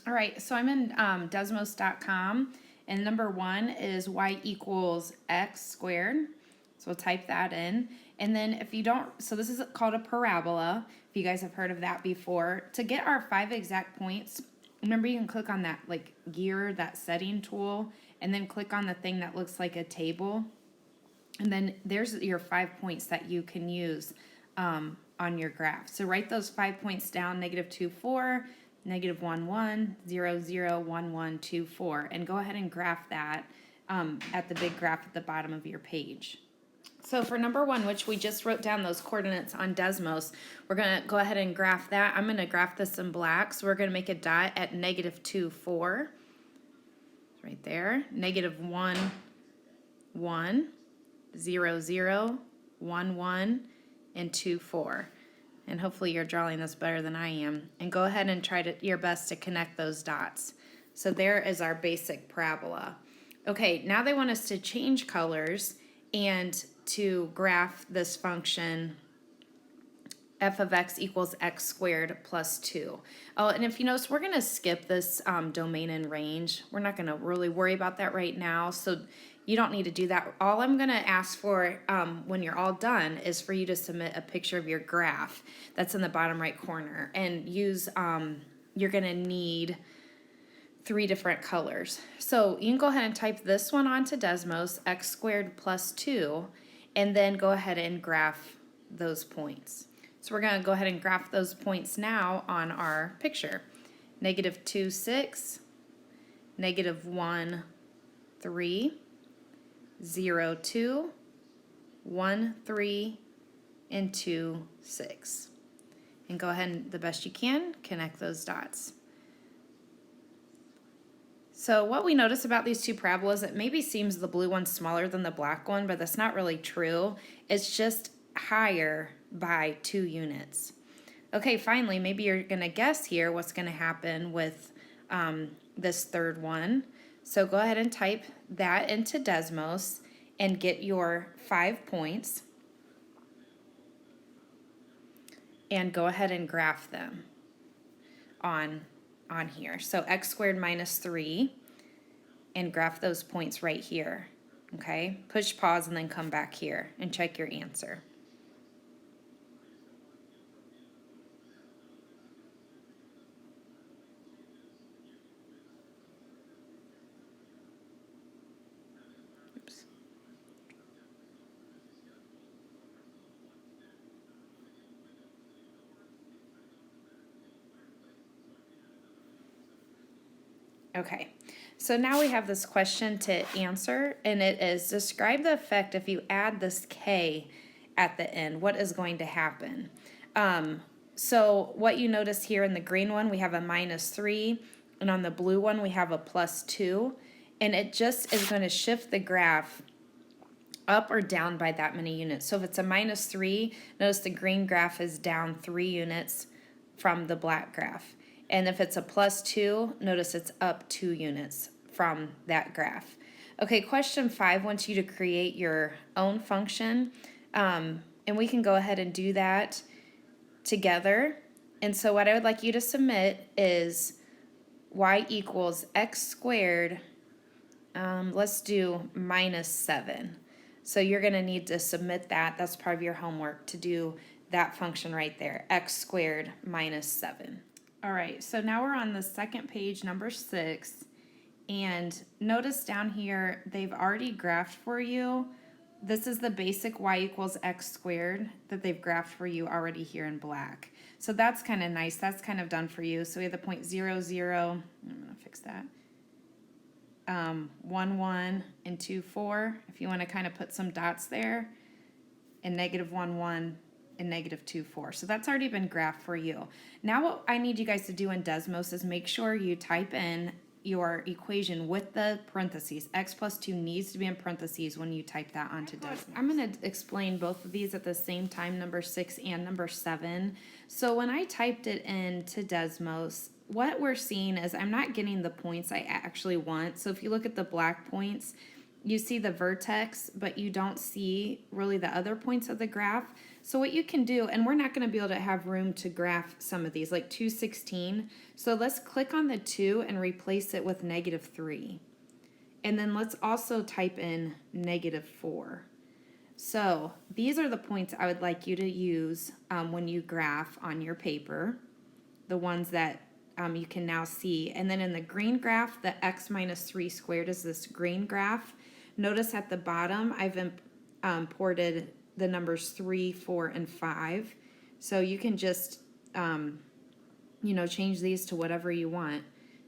All right, so I'm in Desmos.com, and number 1 is y equals x squared. So we'll type that in. And then if you don't, so this is called a parabola, if you guys have heard of that before. To get our 5 exact points, remember you can click on that like gear, that setting tool, and then click on the thing that looks like a table. And then there's your 5 points that you can use on your graph. So write those 5 points down, negative 2, 4, negative 1, 1, 0, 0, 1, 1, 2, 4, and go ahead and graph that at the big graph at the bottom of your page. So for number 1, which we just wrote down those coordinates on Desmos, we're going to go ahead and graph that. I'm going to graph this in black, so we're going to make a dot at negative 2, 4. Right there. Negative 1, 1, 0, 0, 1, 1, and 2, 4. And hopefully you're drawing this better than I am. And go ahead and try your best to connect those dots. So there is our basic parabola. Okay, now they want us to change colors and to graph this function f of x equals x squared plus 2. Oh, and if you notice, we're going to skip this domain and range. We're not going to really worry about that right now, so you don't need to do that. All I'm going to ask for when you're all done is for you to submit a picture of your graph that's in the bottom right corner, and use, you're going to need 3 different colors. So you can go ahead and type this one onto Desmos, x squared plus 2, and then go ahead and graph those points. So we're going to go ahead and graph those points now on our picture. Negative 2, 6, negative 1, 3, 0, 2, 1, 3, and 2, 6. And go ahead and, the best you can, connect those dots. So what we notice about these 2 parabolas, it maybe seems the blue one's smaller than the black one, but that's not really true. It's just higher by 2 units. Okay, finally, maybe you're going to guess here what's going to happen with this third one. So go ahead and type that into Desmos and get your 5 points. And go ahead and graph them on here. So x squared minus 3, and graph those points right here. Okay, push pause and then come back here and check your answer. Oops. Okay, so now we have this question to answer, and it is, describe the effect if you add this k at the end. What is going to happen? So what you notice here in the green one, we have a minus 3, and on the blue one, we have a plus 2, and it just is going to shift the graph up or down by that many units. So if it's a minus 3, notice the green graph is down 3 units from the black graph. And if it's a plus 2, notice it's up 2 units from that graph. Okay, question 5 wants you to create your own function. And we can go ahead and do that together. And so what I would like you to submit is y equals x squared, let's do minus 7. So you're going to need to submit that. That's part of your homework, to do that function right there, x squared minus 7. All right, so now we're on the second page, number 6, and notice down here they've already graphed for you. This is the basic y equals x squared that they've graphed for you already here in black. So that's kind of nice. That's kind of done for you. So we have the point 0, 0. I'm going to fix that. 1, 1, and 2, 4. If you want to kind of put some dots there, and negative 1, 1. And negative 2, 4. So that's already been graphed for you. Now what I need you guys to do in Desmos is make sure you type in your equation with the parentheses. X plus 2 needs to be in parentheses when you type that onto Desmos. I'm going to explain both of these at the same time, number 6 and number 7. So when I typed it into Desmos, what we're seeing is I'm not getting the points I actually want. So if you look at the black points, you see the vertex, but you don't see really the other points of the graph. So what you can do, and we're not going to be able to have room to graph some of these, like 216. So let's click on the 2 and replace it with -3. And then let's also type in -4. So these are the points I would like you to use when you graph on your paper, the ones that you can now see. And then in the green graph, the x minus 3 squared is this green graph. Notice at the bottom, I've imported the numbers 3, 4, and 5. So you can just, change these to whatever you want,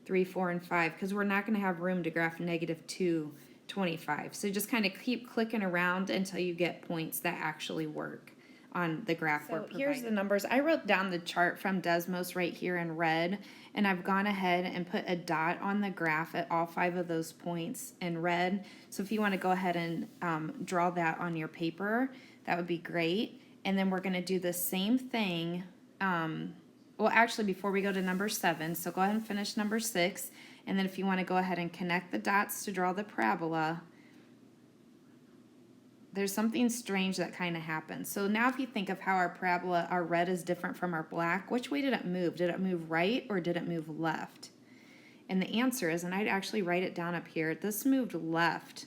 3, 4, and 5, because we're not going to have room to graph -2, 25. So just kind of keep clicking around until you get points that actually work on the graph we're providing. Here's the numbers. I wrote down the chart from Desmos right here in red, and I've gone ahead and put a dot on the graph at all 5 of those points in red. So if you want to go ahead and draw that on your paper, that would be great. And then we're going to do the same thing. Well, actually, before we go to number 7, so go ahead and finish number 6. And then if you want to go ahead and connect the dots to draw the parabola, there's something strange that kind of happens. So now if you think of how our parabola, our red is different from our black, which way did it move? Did it move right or did it move left? And the answer is, and I'd actually write it down up here, this moved left,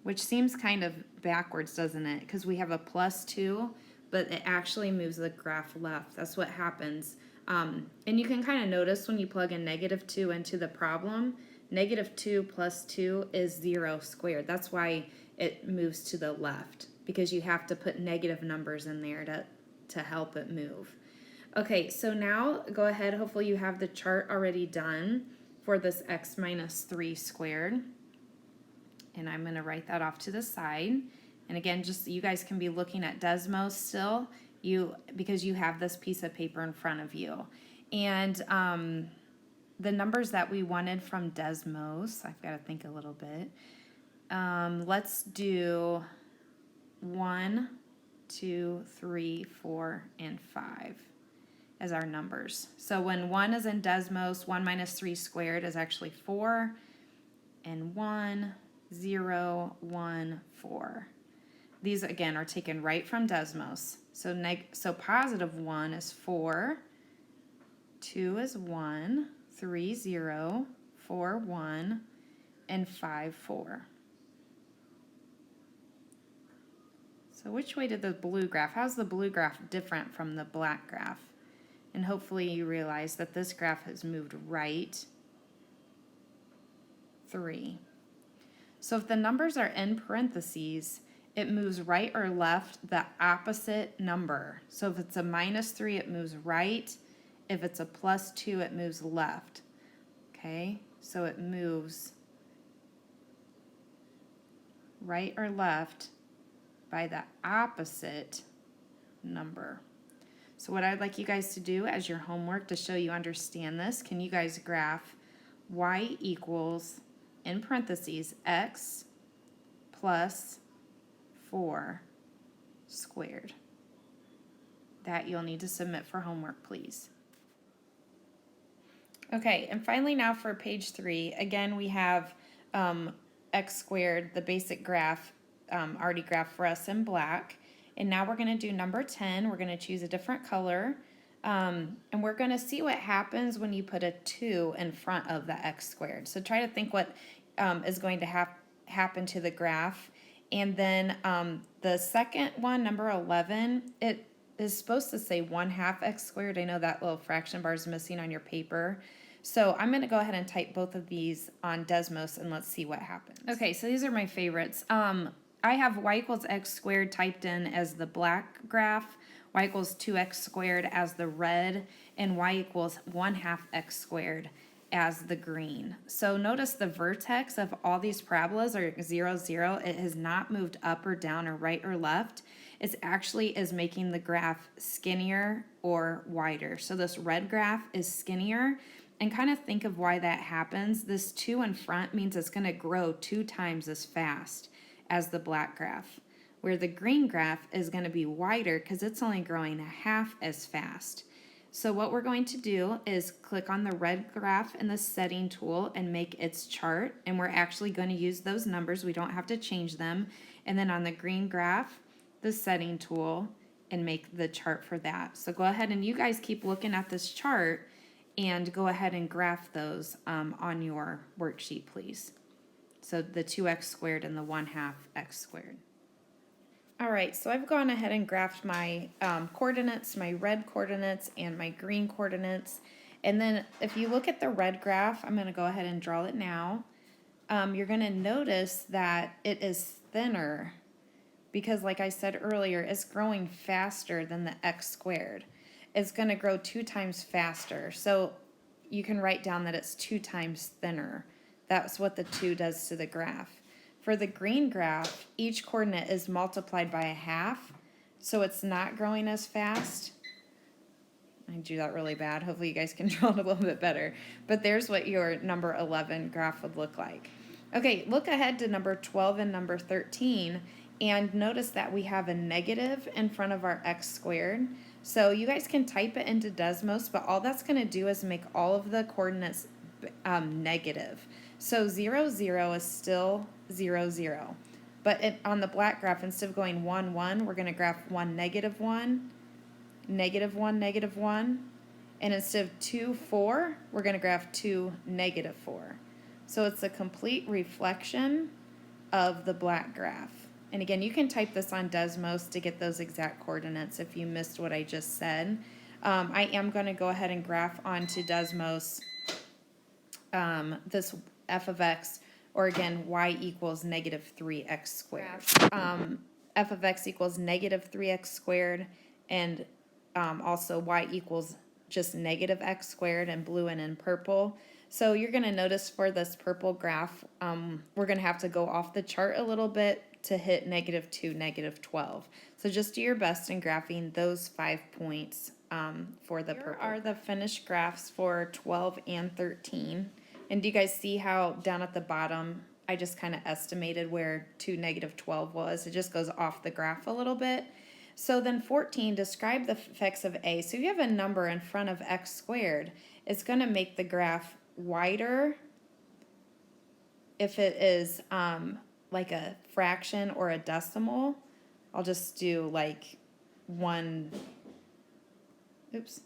which seems kind of backwards, doesn't it? Because we have a +2, but it actually moves the graph left. That's what happens. And you can kind of notice when you plug in -2 into the problem, -2 plus 2 is 0 squared. That's why it moves to the left, because you have to put negative numbers in there to help it move. Okay, so now go ahead, hopefully you have the chart already done for this x minus 3 squared. And I'm going to write that off to the side. And again, just so you guys can be looking at Desmos still, because you have this piece of paper in front of you. And the numbers that we wanted from Desmos, I've got to think a little bit. Let's do 1, 2, 3, 4, and 5 as our numbers. So when 1 is in Desmos, 1 minus 3 squared is actually 4, and 1, 0, 1, 4. These again are taken right from Desmos. So positive 1 is 4, 2 is 1, 3, 0, 4, 1, and 5, 4. So which way did the blue graph, how's the blue graph different from the black graph? And hopefully you realize that this graph has moved right 3. So if the numbers are in parentheses, it moves right or left the opposite number. So if it's a -3, it moves right. If it's a +2, it moves left. Okay, so it moves right or left by the opposite number. So what I'd like you guys to do as your homework to show you understand this, can you guys graph y equals, in parentheses, x plus 4 squared. That you'll need to submit for homework, please. Okay, and finally now for page 3, again we have x squared, the basic graph, already graphed for us in black. And now we're going to do number 10. We're going to choose a different color. And we're going to see what happens when you put a 2 in front of the x squared. So try to think what is going to happen to the graph. And then the second one, number 11, it is supposed to say 1/2 x squared. I know that little fraction bar is missing on your paper. So I'm going to go ahead and type both of these on Desmos and let's see what happens. Okay, so these are my favorites. I have y equals x squared typed in as the black graph, y equals 2x squared as the red, and y equals 1/2 x squared as the green. So notice the vertex of all these parabolas are 0, 0. It has not moved up or down or right or left. It actually is making the graph skinnier or wider. So this red graph is skinnier, and kind of think of why that happens. This 2 in front means it's going to grow 2 times as fast as the black graph, where the green graph is going to be wider because it's only growing 1/2 as fast. So what we're going to do is click on the red graph in the setting tool and make its chart, and we're actually going to use those numbers. We don't have to change them. And then on the green graph, the setting tool, and make the chart for that. So go ahead and you guys keep looking at this chart and go ahead and graph those on your worksheet, please. So the 2x squared and the 1/2 x squared. All right, so I've gone ahead and graphed my coordinates, my red coordinates and my green coordinates. And then if you look at the red graph, I'm gonna go ahead and draw it now. You're gonna notice that it is thinner because like I said earlier, it's growing faster than the x squared. It's gonna grow 2 times faster. So you can write down that it's 2 times thinner. That's what the 2 does to the graph. For the green graph, each coordinate is multiplied by 1/2, so it's not growing as fast. I drew that really bad. Hopefully you guys can draw it a little bit better. But there's what your number 11 graph would look like. Okay, look ahead to number 12 and number 13, and notice that we have a negative in front of our x squared. So you guys can type it into Desmos, but all that's going to do is make all of the coordinates negative. So 0, 0 is still 0, 0. But on the black graph, instead of going 1, 1, we're going to graph 1, negative 1, negative 1, negative 1. And instead of 2, 4, we're going to graph 2, negative 4. So it's a complete reflection of the black graph. And again, you can type this on Desmos to get those exact coordinates if you missed what I just said. I am going to go ahead and graph onto Desmos this f of x, or again, y equals negative 3x squared. F of x equals negative 3x squared, and also y equals just negative x squared in blue and in purple. So you're going to notice for this purple graph, we're going to have to go off the chart a little bit to hit negative 2, negative 12. So just do your best in graphing those 5 points for the purple. Here are the finished graphs for 12 and 13. And do you guys see how down at the bottom, I just kind of estimated where 2, negative 12 was? It just goes off the graph a little bit. So then 14, describe the effects of a. So if you have a number in front of x squared, it's going to make the graph wider if it is like a fraction or a decimal. I'll just do like 1, oops,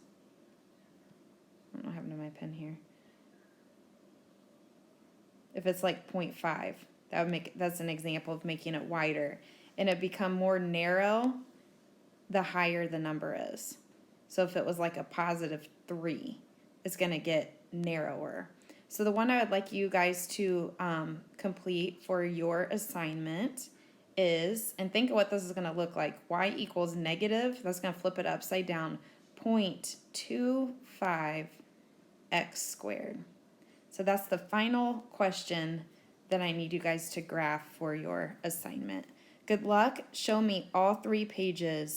I don't know what happened to my pen here. If it's like 0.5, that would make, that's an example of making it wider. And it become more narrow the higher the number is. So if it was like a positive 3, it's going to get narrower. So the one I would like you guys to complete for your assignment is, and think of what this is going to look like, y equals negative, that's going to flip it upside down, 0.25 x squared. So that's the final question that I need you guys to graph for your assignment. Good luck. Show me all 3 pages